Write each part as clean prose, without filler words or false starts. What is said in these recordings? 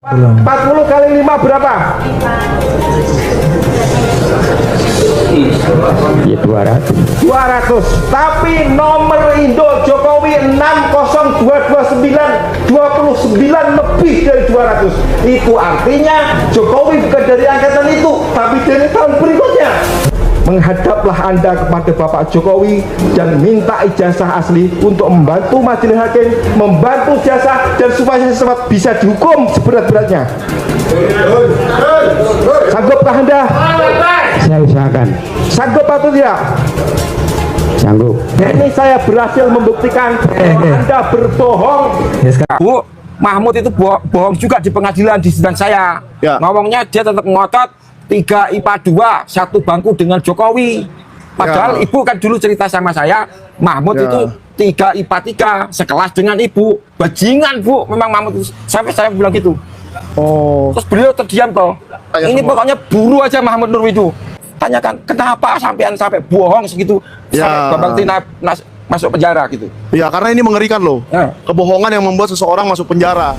40 kali 5 berapa? Ya 200. 200. Tapi nomor Indo Jokowi 60229 29 lebih dari 200. Itu artinya Jokowi bukan dari angkatan itu, tapi dari tahun berikutnya. Menghadaplah Anda kepada Bapak Jokowi dan minta ijazah asli untuk membantu majelis hakim, membantu jasa, dan supaya cepat bisa dihukum seberat-beratnya. Sanggupkah Anda? Saya usahakan. Sanggup atau tidak? Sanggup. Ini saya berhasil membuktikan bahwa Anda berbohong. Bu, Mahmud itu bohong juga di pengadilan di sidang saya. Ya. Ngomongnya dia tetap ngotot 3 IPA 2 satu bangku dengan Jokowi. Padahal Ya. ibu kan dulu cerita sama saya, Mahmud Ya. itu 3 IPA 3 sekelas dengan ibu. Bajingan Bu, memang Mahmud itu. Sampai saya bilang gitu. Oh, Terus beliau terdiam toh. Tanya Ini semua. pokoknya buru aja Mahmud Nurwidu. Tanyakan kenapa sampai bohong segitu Ya. sampai Bambang Tina masuk penjara gitu. ya karena ini mengerikan loh. Ya. Kebohongan yang membuat seseorang masuk penjara.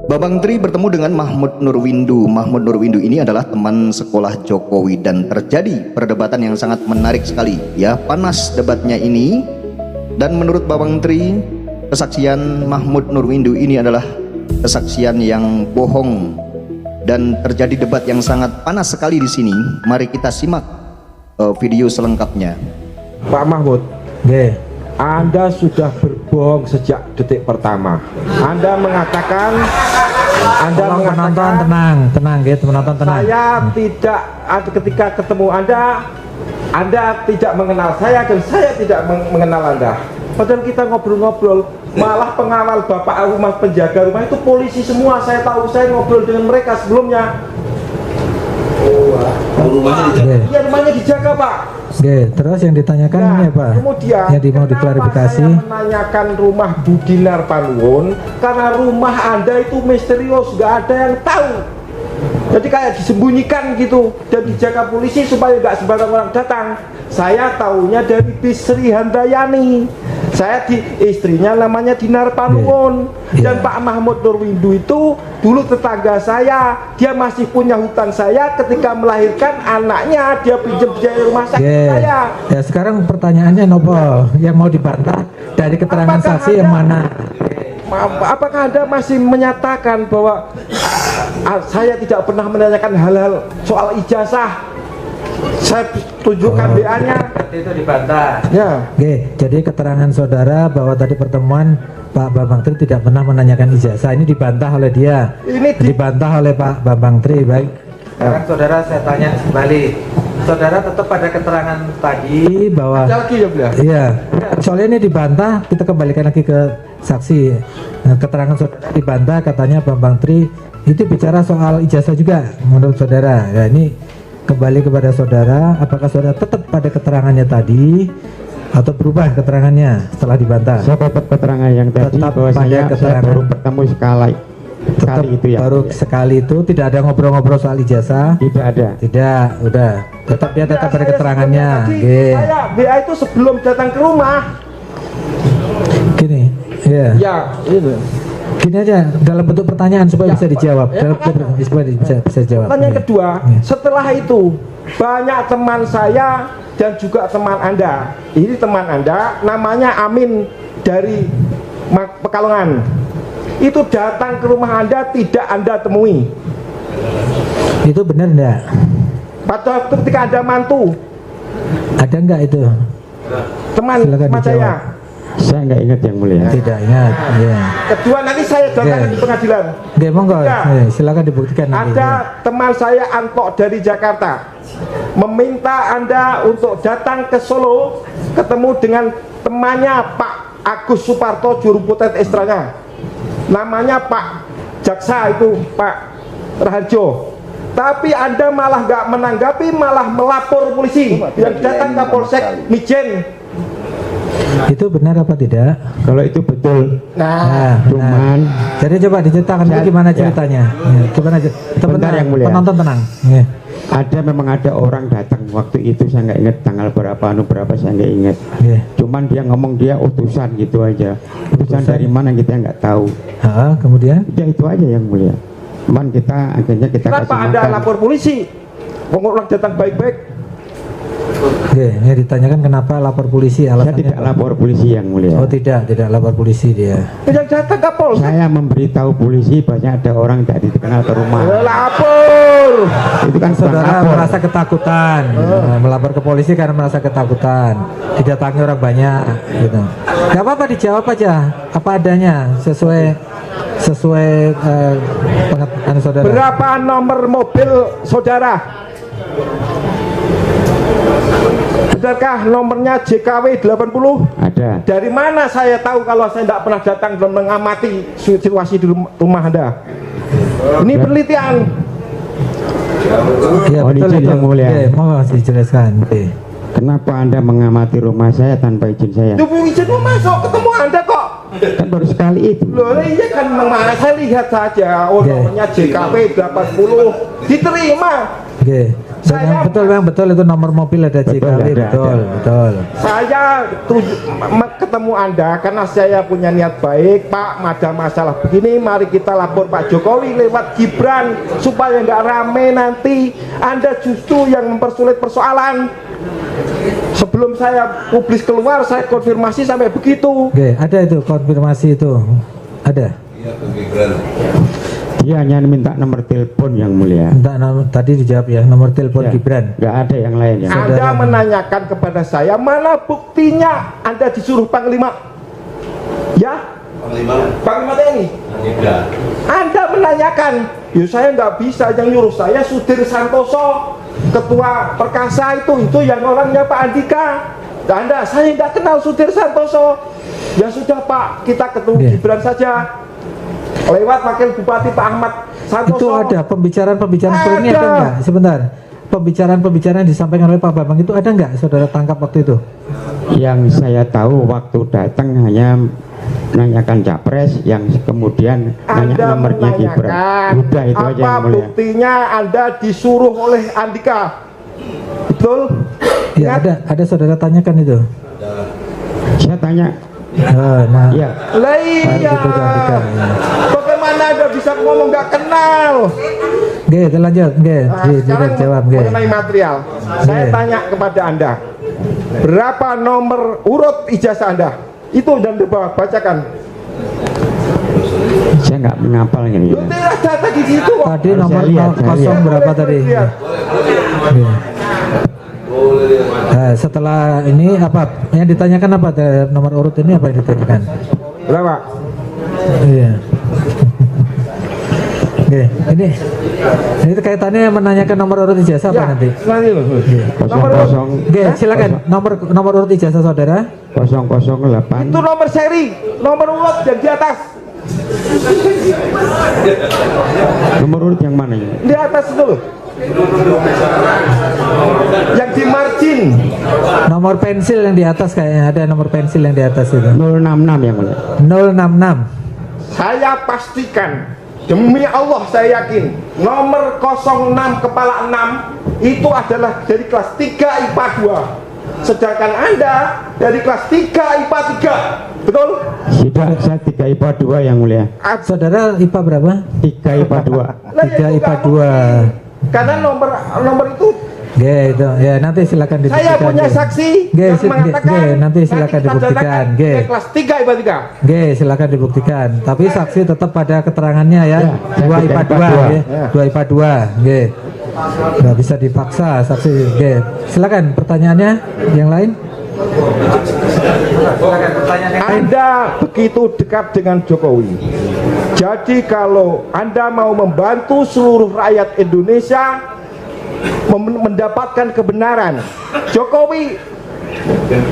Bambang Tri bertemu dengan Mahmud Nurwindu. Mahmud Nurwindu ini adalah teman sekolah Jokowi dan terjadi perdebatan yang sangat menarik sekali. Ya, panas debatnya ini. Dan menurut Bambang Tri, kesaksian Mahmud Nurwindu ini adalah kesaksian yang bohong dan terjadi debat yang sangat panas sekali di sini. Mari kita simak video selengkapnya. Pak Mahmud, Anda sudah berbohong sejak detik pertama. Anda mengatakan penonton tenang gitu, penonton tenang. saya tidak, ketika ketemu Anda tidak mengenal saya dan saya tidak mengenal Anda. Padahal kita ngobrol-ngobrol, malah pengawal bapak rumah, penjaga rumah itu polisi semua. Saya tahu, saya ngobrol dengan mereka sebelumnya. Iya, rumahnya dijaga Pak. Oke, terus yang ditanyakan Nah, ini apa? kemudian Yang mau kenapa diklarifikasi. saya menanyakan rumah Budinar Panuwun? Karena rumah Anda itu misterius, nggak ada yang tahu. Jadi kayak disembunyikan gitu dan dijaga polisi supaya nggak sembarang orang datang. Saya taunya dari Bisri Handayani. Saya di istrinya namanya Dinar Panuwun. Dan Pak Mahmud Nurwindu itu dulu tetangga saya. Dia masih punya hutang saya ketika melahirkan anaknya. Dia pinjam biaya rumah sakit saya. Ya sekarang pertanyaannya Nopo yang mau dibantah dari keterangan Apakah saksi yang Anda- mana? Apakah Anda masih menyatakan bahwa saya tidak pernah menanyakan hal-hal soal ijazah? Saya tunjukkan BA-nya. Itu dibantah. Ya. Oke, jadi keterangan saudara bahwa tadi pertemuan Pak Bambang Tri tidak pernah menanyakan ijazah ini dibantah oleh dia. Ini dibantah oleh Pak Bambang Tri. Baik. Sekarang saudara saya tanya kembali. Saudara tetap pada keterangan tadi bahwa Ada lagi ya beliau? iya, soalnya ini dibantah, kita kembalikan lagi ke saksi. Nah, keterangan saudara dibantah, katanya Bambang Tri itu bicara soal ijazah juga menurut saudara. Ya ini kembali kepada saudara, apakah saudara tetap pada keterangannya tadi atau berubah keterangannya setelah dibantah? Saya dapat keterangan yang tadi Tetap bahwa pada saya keterangan. baru bertemu Tetap sekali itu ya. baru sekali itu tidak ada ngobrol-ngobrol soal ijazah. Tidak ada. Tidak, udah. Tetap dia tetap pada Saya keterangannya. sebelumnya tadi, Oke. saya BA itu sebelum datang ke rumah. Gini, ya. Ya, itu. Gini aja dalam bentuk pertanyaan supaya bisa dijawab. Dalam bentuk supaya bisa dijawab. Pertanyaan Iya. kedua, Iya. setelah itu banyak teman saya dan juga teman Anda. Ini teman Anda namanya Amin dari Pekalongan. Itu datang ke rumah Anda, tidak Anda temui. Itu benar enggak? Pada waktu ketika Anda mantu, Ada enggak itu? teman Silakan teman saya. dijawab. Saya nggak ingat yang mulia. Tidak ingat. Iya. Kedua nanti saya datang Iya. di pengadilan. Oke, monggo. Ya. Silakan dibuktikan nanti. Ada teman saya Antok dari Jakarta meminta Anda untuk datang ke Solo ketemu dengan temannya Pak Agus Suparto juru putet istranya, namanya Pak Jaksa itu Pak Raharjo. Tapi Anda malah nggak menanggapi, malah melapor polisi yang datang ke Polsek Mijen. Itu benar apa tidak? Kalau itu betul. Nah, Cuman Jadi coba diceritakan itu gimana ceritanya. Ya, gimana Bentar yang mulia. penonton tenang. Ya. memang ada orang datang waktu itu, saya nggak ingat tanggal berapa, berapa saya nggak ingat. Ya. Cuma cuman dia ngomong dia utusan gitu aja. Utusan dari mana kita nggak tahu. Kemudian Ya itu aja yang mulia. Cuman kita akhirnya kita Kenapa kasih Anda makan. lapor polisi? Orang datang baik-baik. Oke, ya ditanyakan kenapa lapor polisi, Saya alasannya tidak apa? lapor polisi yang mulia. Oh tidak lapor polisi dia. Yang datang Kapolsek. Saya memberitahu polisi banyak ada orang tidak dikenal ke rumah. Lapor. Itu kan bukan Saudara lapor. merasa ketakutan, melapor ke polisi karena merasa ketakutan, didatangi orang banyak, gitu. Gak apa-apa, dijawab aja apa adanya sesuai pengetahuan saudara. Berapa nomor mobil saudara? Benarkah nomornya JKW 80? Ada. Dari mana saya tahu kalau saya tidak pernah datang dan mengamati situasi di rumah Anda? Ini penelitian. Ya, Oh, betul izin itu. yang mulia. Oke, mau dijelaskan. Oke. Kenapa Anda mengamati rumah saya tanpa izin saya? Itu izin mau masuk ketemu Anda kok. Kan baru sekali itu. Loh, iya kan memang saya lihat saja. Oh, Oke. nomornya JKW 80 diterima. Oke. Saya- Betul itu nomor mobil ada JKW, ada. betul. Saya ketemu Anda karena saya punya niat baik. Pak, ada masalah begini, mari kita lapor Pak Jokowi lewat Gibran supaya nggak rame nanti. Anda justru yang mempersulit persoalan. Sebelum saya publis keluar, saya konfirmasi sampai begitu. Oke, ada itu konfirmasi itu. Ada. Dia hanya minta nomor telepon yang mulia. Tadi dijawab ya, nomor telepon Ya, Gibran. nggak ada yang lain yang. Anda menanyakan kepada saya, mana buktinya Anda disuruh Panglima? Ya? Panglima TNI? Anda menanyakan, ya saya nggak bisa, yang nyuruh saya Sudir Santoso, Ketua Perkasa itu yang orangnya Pak Andika. Saya nggak kenal Sudir Santoso. Ya sudah Pak, kita ketemu Oke. Gibran saja. Lewat Wakil Bupati Pak Ahmad Santoso. Itu ada pembicaraan seperti ini Ada. ada nggak? Sebentar. Pembicaraan yang disampaikan oleh Pak Bambang itu ada nggak saudara tangkap waktu itu? Yang saya tahu waktu datang hanya menanyakan capres, yang kemudian nanya Anda nomornya Gibran. menanyakan Udah itu aja apa yang mulia. buktinya Anda disuruh oleh Andika, betul? Ya Ingat? ada saudara tanyakan itu. Saya tanya, Nah, ya Lah iya. Itu Andika, ya. Bagaimana Anda bisa ngomong nggak kenal? Oke, lanjut. Oke, Sekarang jawab. Oke. mengenai material, saya Oke. tanya kepada Anda, berapa nomor urut ijazah Anda? Itu dan bacakan. saya nggak menghafal ini. Lu tidak ada di situ kok. Tadi Harus nomor saya lihat, saya kosong lihat. berapa Boleh tadi? lihat. Oke. Setelah ini apa yang ditanyakan apa nomor urut ini apa yang ditanyakan? Berapa? Iya. Oke, ini kaitannya menanyakan nomor urut ijazah apa Ya, nanti? nanti loh. Nomor urut. Kosong Oke, silakan nomor urut ijazah saudara. 008. Itu nomor seri, nomor urut yang di atas. Nomor urut yang mana ini? Di atas itu loh. Yang di margin. Nomor pensil yang di atas kayaknya ada nomor pensil yang di atas itu. 066 yang mulia. 066. Saya pastikan, demi Allah saya yakin, nomor 06 kepala 6 itu adalah dari kelas 3 IPA 2. Sedangkan Anda dari kelas 3 IPA 3. Betul? Tidak, saya 3 IPA 2 yang mulia. Saudara IPA berapa? 3 IPA 2. Lah, ya 3 itu IPA nggak 2. mungkin. Karena nomor itu Oke, itu ya nanti silakan dibuktikan. saya punya Ge. saksi Ge, yang ge, mengatakan ge, nanti silakan kita dibuktikan. datakan Ge. dia kelas 3 IPA 3. Oke, silakan dibuktikan. Tapi saksi tetap pada keterangannya ya. 2 IPA 2, ya. 2 IPA 2. Oke. Nggak bisa dipaksa saksi. Oke. Silakan pertanyaannya yang lain. Anda begitu dekat dengan Jokowi. Jadi kalau Anda mau membantu seluruh rakyat Indonesia mendapatkan kebenaran, Jokowi,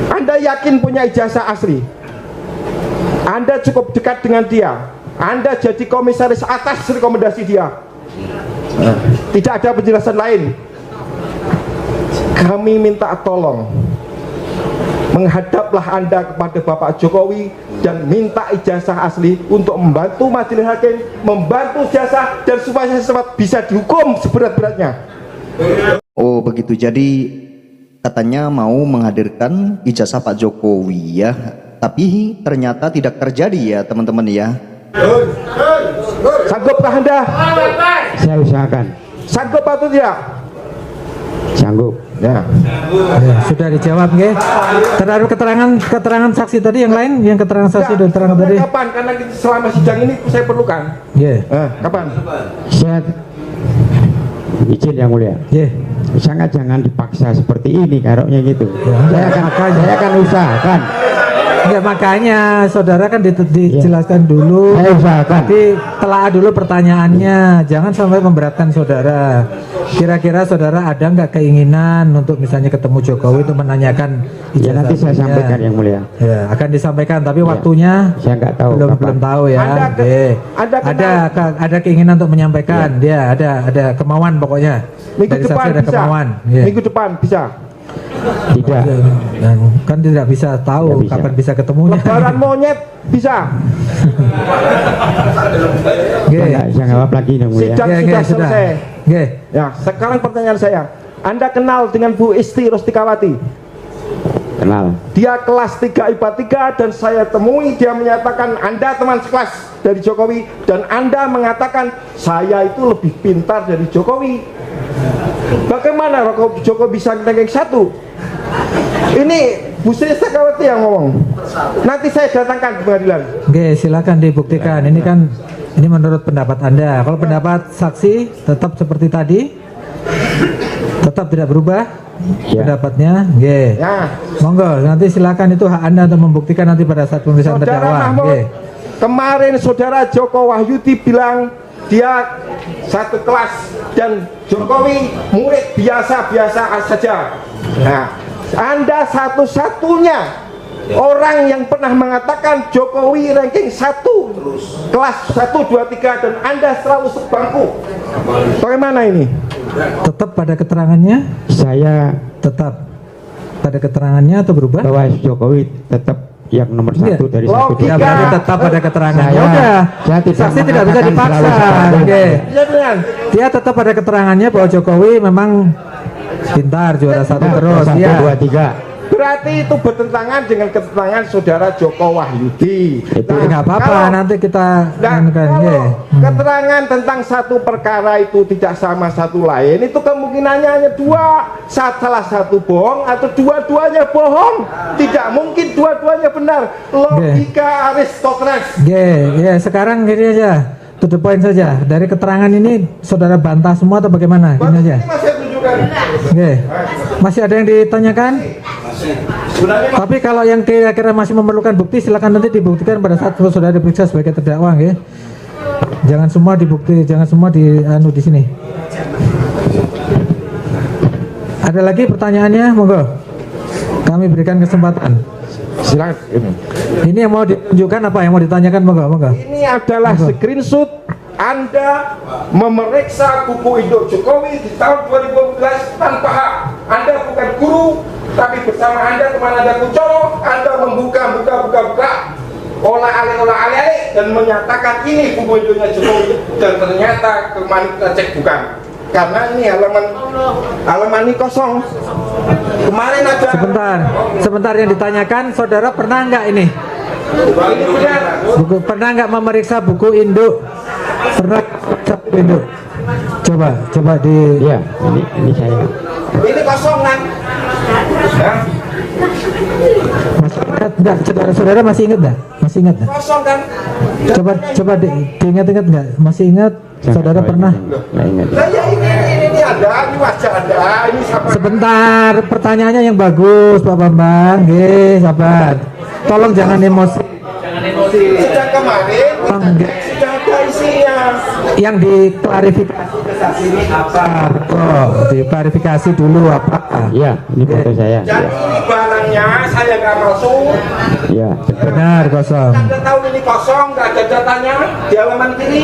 Anda yakin punya ijazah asli? Anda cukup dekat dengan dia. Anda jadi komisaris atas rekomendasi dia. Tidak ada penjelasan lain. Kami minta tolong, menghadaplah Anda kepada Bapak Jokowi dan minta ijazah asli untuk membantu majelis hakim, membantu jasa, dan supaya saya bisa dihukum seberat-beratnya. Oh begitu. Jadi katanya mau menghadirkan ijazah Pak Jokowi ya, tapi ternyata tidak terjadi ya teman-teman ya. Sanggupkah Anda? Saya usahakan. Sanggup atau tidak? Sanggup. Ya. Ya, sudah dijawab nggih. Terhadap keterangan saksi tadi yang lain, yang keterangan saksi dan keterangan tadi. Kapan? Karena selama sidang ini saya perlukan. Nggih. Kapan? Saya izin yang mulia. Nggih. Sangat jangan dipaksa seperti ini karoknya gitu. Ya, Saya akan usahakan. Ya makanya saudara kan dijelaskan dulu. Saya usahakan. Tapi telah dulu pertanyaannya, jangan sampai memberatkan saudara. Kira-kira saudara ada nggak keinginan untuk misalnya ketemu Jokowi untuk menanyakan Ya nanti saya ijazahnya? sampaikan yang mulia. Ya akan disampaikan, tapi Ya. waktunya Saya nggak tahu kapan. belum tahu ya. Anda ke- Oke. Anda kenal- ada keinginan untuk menyampaikan. Dia ada kemauan pokoknya. Minggu Dari depan saksi ada bisa. kemauan. Ya. Minggu depan bisa. Tidak. Ya, kan tidak bisa tahu Tidak bisa. kapan bisa ketemunya. Lebaran monyet bisa. Oke. Saya jawab lagi yang mulia. Sidang Oke, sudah oke, selesai. Oke. Ya, sekarang pertanyaan saya. Anda kenal dengan Bu Isti Rustikawati? Kenal. Dia kelas 3 IPA 3 dan saya temui dia menyatakan Anda teman sekelas dari Jokowi dan Anda mengatakan saya itu lebih pintar dari Jokowi. Bagaimana kalau Jokowi bisa ranking 1? Ini Bu Sri Rustikawati yang ngomong. Nanti saya datangkan ke pengadilan. Oke, silakan dibuktikan. Ini menurut pendapat Anda. Kalau pendapat saksi tetap seperti tadi, tetap tidak berubah Ya. pendapatnya. Oke. Ya, Monggo, nanti silakan, itu hak Anda untuk membuktikan nanti pada saat pemeriksaan Saudara terdakwa. Mahmud, Oke. kemarin Saudara Joko Wahyudi bilang dia satu kelas dan Jokowi murid biasa-biasa saja. Nah, Anda satu-satunya orang yang pernah mengatakan Jokowi ranking 1 kelas 1, 2, 3 dan Anda selalu sebangku. Bagaimana ini? Tetap pada keterangannya, Saya tetap pada keterangannya atau berubah? bahwa Jokowi tetap yang nomor Iya. 1 dari Logika. 1. Ya berarti tetap pada keterangannya. Saya- Udah. saya tidak Saksi tidak bisa mengatakan dipaksa. selalu seperti itu. Oke. Ya benar. Dia tetap pada keterangannya bahwa Jokowi memang pintar, juara 1 terus. 1, Ya. 2, 3. Berarti itu bertentangan dengan keterangan Saudara Joko Wahyudi. Itu Nggak apa-apa, kalau- nanti kita Nah, anukan, kalau ya. keterangan tentang satu perkara itu tidak sama satu lain, itu kemungkinannya hanya dua, salah satu bohong atau dua-duanya bohong. Tidak mungkin dua-duanya benar. Logika Aristoteles. Ya, sekarang gini aja, to the point saja. Dari keterangan ini saudara bantah semua atau bagaimana? Gini aja. Ini masih tunjukkan. Oke. Masih ada yang ditanyakan? Sebenarnya Tapi kalau yang kira-kira masih memerlukan bukti, silakan nanti dibuktikan pada saat saudara diperiksa sebagai terdakwa, ya. Jangan semua dibukti, jangan semua di sini. Ada lagi pertanyaannya, monggo. Kami berikan kesempatan. silakan. Ini yang mau ditunjukkan apa? Yang mau ditanyakan, monggo. Ini adalah screenshot Anda memeriksa buku Indo Jokowi di tahun 2012 tanpa hak. Anda bukan guru, tapi bersama Anda teman Anda Kucoro, Anda membuka olah ale dan menyatakan ini buku Indonya Jokowi dan ternyata kemarin kita cek bukan. Karena ini halaman ini kosong. Kemarin ada. Sebentar yang ditanyakan, saudara pernah nggak ini? Ini benar. Pernah nggak memeriksa buku induk? Pernah memeriksa buku induk? Coba di. Iya, ini saya. Ini kosong kan? Ya, Masih ingat nggak? Saudara masih ingat nggak? Masih ingat nggak? kosong kan? Coba diingat-ingat nggak? Masih ingat? Saudara pernah? Nggak ingat. Nah, ya ini ada, ini wajah ada, ini sama. Sebentar, pertanyaannya yang bagus, Pak Bambang. Oke, sabar. Tolong jangan emosi. Sidang kemarin Enggak. sudah ada isinya. Yang diklarifikasi ke saksi ini apa? Oh, diklarifikasi dulu apa? Iya, ini foto saya. Dan Iya, ini barangnya saya nggak masuk. iya, betul. Benar, kosong. Anda tahu ini kosong, nggak ada datanya di halaman kiri.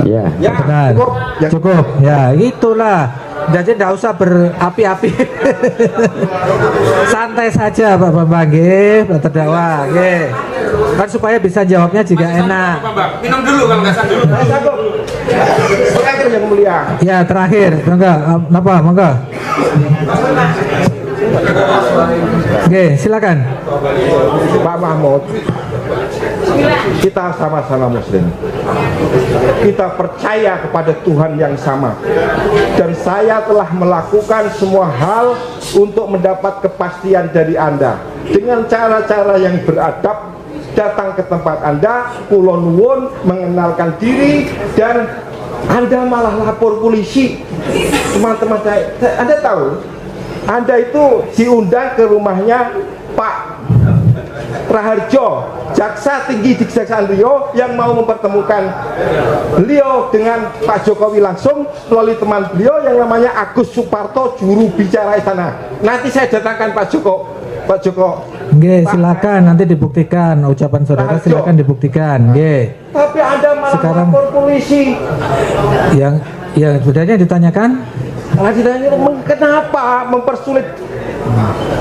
Iya. Ya, Benar. cukup. Ya, Cukup. Ya, itulah. Jadi tidak usah berapi-api. Santai saja Pak Bambang, nggih, Pak terdakwa, nggih. Kan supaya bisa jawabnya juga enak. Minum dulu kalau nggak sanggup. saya sanggup. Terakhir yang mulia. Ya, terakhir. Monggo, apa? Monggo. Oke, silakan. Pak Mahmud, kita sama-sama muslim, kita percaya kepada Tuhan yang sama, dan saya telah melakukan semua hal untuk mendapat kepastian dari Anda dengan cara-cara yang beradab, datang ke tempat Anda, kula nuwun, mengenalkan diri, dan Anda malah lapor polisi. Teman-teman saya, Anda tahu, Anda itu diundang ke rumahnya Pak Raharjo, jaksa tinggi di Kejaksaan Riau, yang mau mempertemukan beliau dengan Pak Jokowi langsung melalui teman beliau yang namanya Agus Suparto, juru bicara istana. Nanti saya datangkan Pak Joko. Oke, silakan nanti dibuktikan ucapan saudara, Raharjo. silakan dibuktikan. Oke. Tapi Anda malah Sekarang- lapor polisi. Yang sebenarnya ditanyakan. Nah, ditanya, kenapa mempersulit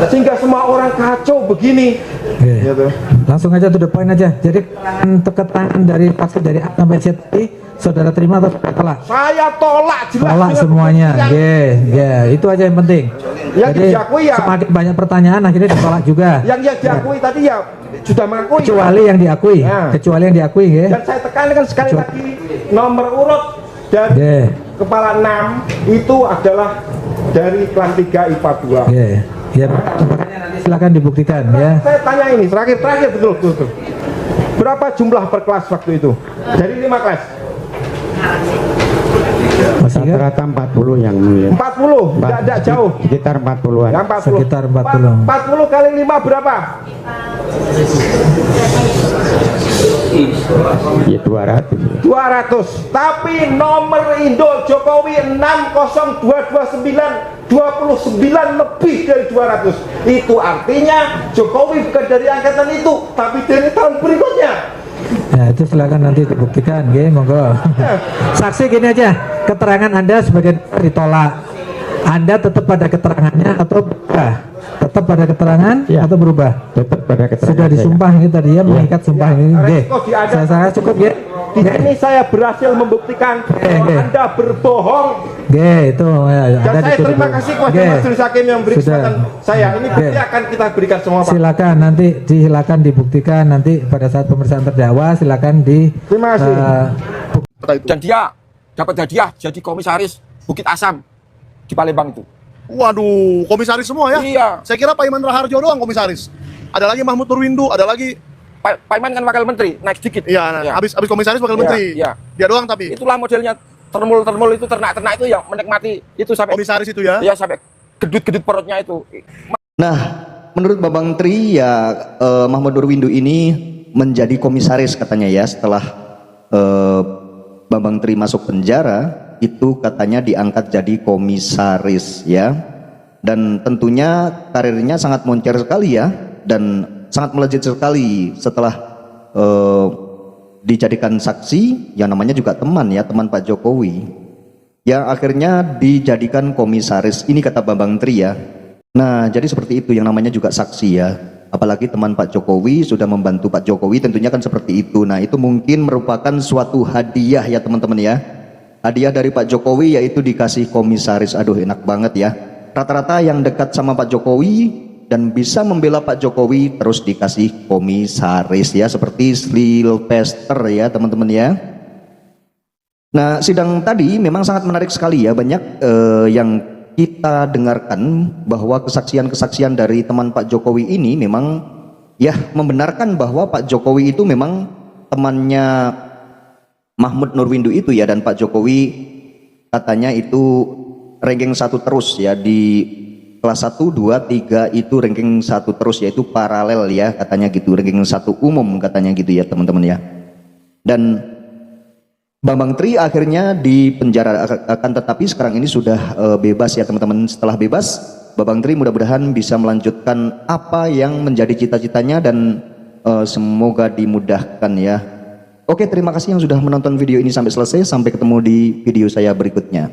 sehingga semua orang kacau begini? Oke. Gitu. Langsung aja to the point aja. Jadi keterangan dari saksi dari A sampai Z tadi saudara terima atau saudara tolak? Saya tolak jelas. Tolak dengan semuanya. pembuktian. Oke, itu aja yang penting. Yang Jadi diakui ya. semakin banyak pertanyaan akhirnya ditolak juga. Yang diakui tadi ya sudah mengakui. Kecuali yang diakui, Nah. kecuali yang diakui, ya. Dan saya tekankan sekali lagi, nomor urut dari Oke. kepala 6 itu adalah dari kelas 3 IPA 2. Oke. Ya, makanya nanti silakan dibuktikan ya. Saya tanya ini terakhir betul. Berapa jumlah per kelas waktu itu? Dari 5 kelas. Masih ingat? Rata-rata 40 yang mulia. 40, tidak jauh. Sekitar 40-an. Yang 40. Sekitar 40. 40 kali 5 berapa? Ya 200. 200. Tapi nomor Indo Jokowi 60229, 29 lebih dari 200. Itu artinya Jokowi bukan dari angkatan itu, tapi dari tahun berikutnya. Ya, itu silakan nanti dibuktikan, ya, monggo. Saksi gini aja, keterangan Anda sebagai ditolak. Anda tetap pada keterangannya atau berubah? Tetap pada keterangan Ya. atau berubah? Tetap pada keterangan Sudah saya. disumpah ini tadi ya, mengikat sumpah ini. Oke. Resiko diada. Saya cukup ya. Di sini saya berhasil membuktikan bahwa oke. Anda berbohong. Oke, itu ya, Dan Anda saya dituduh. terima kasih kepada Oke. Majelis Hakim yang beri Sudah. kesempatan saya. Ini Oke. bukti akan kita berikan semua, Pak. Silakan nanti silakan dibuktikan nanti pada saat pemeriksaan terdakwa silakan di Terima kasih. Dan dia dapat hadiah jadi komisaris Bukit Asam di Palembang itu. Waduh, komisaris semua ya? Iya. Saya kira Pak Iman Raharjo doang komisaris. Ada lagi Mahmud Nurwindu, ada lagi. Pak Iman kan wakil menteri, naik sedikit. Iya, nah, Iya. habis komisaris wakil Iya, menteri. iya. Dia doang tapi. Itulah modelnya termul itu ternak itu yang menikmati itu sampai Komisaris itu ya. ya sampai gedut-gedut perutnya itu. Nah, menurut Babang Tri ya Mahmud Nurwindu ini menjadi komisaris katanya ya setelah Babang Tri masuk penjara itu katanya diangkat jadi komisaris ya. Dan tentunya karirnya sangat moncer sekali ya dan sangat melejit sekali setelah dijadikan saksi yang namanya juga teman ya, teman Pak Jokowi. Yang akhirnya dijadikan komisaris. Ini kata Babang Tri ya. Nah, jadi seperti itu yang namanya juga saksi ya. Apalagi teman Pak Jokowi sudah membantu Pak Jokowi, tentunya kan seperti itu. Nah, itu mungkin merupakan suatu hadiah ya teman-teman ya. Hadiah dari Pak Jokowi yaitu dikasih komisaris. Aduh, enak banget ya. Rata-rata yang dekat sama Pak Jokowi dan bisa membela Pak Jokowi terus dikasih komisaris ya, seperti Sylvester ya teman-teman ya. Nah, sidang tadi memang sangat menarik sekali ya, banyak yang kita dengarkan bahwa kesaksian-kesaksian dari teman Pak Jokowi ini memang ya membenarkan bahwa Pak Jokowi itu memang temannya Mahmud Nurwindu itu ya, dan Pak Jokowi katanya itu ranking 1 terus ya di kelas 1, 2, 3 itu ranking 1 terus, yaitu paralel ya katanya gitu, ranking 1 umum katanya gitu ya teman-teman ya. Dan Babang Tri akhirnya di penjara, akan tetapi sekarang ini sudah bebas ya teman-teman. Setelah bebas, Babang Tri mudah-mudahan bisa melanjutkan apa yang menjadi cita-citanya dan semoga dimudahkan ya. Oke, terima kasih yang sudah menonton video ini sampai selesai. Sampai ketemu di video saya berikutnya.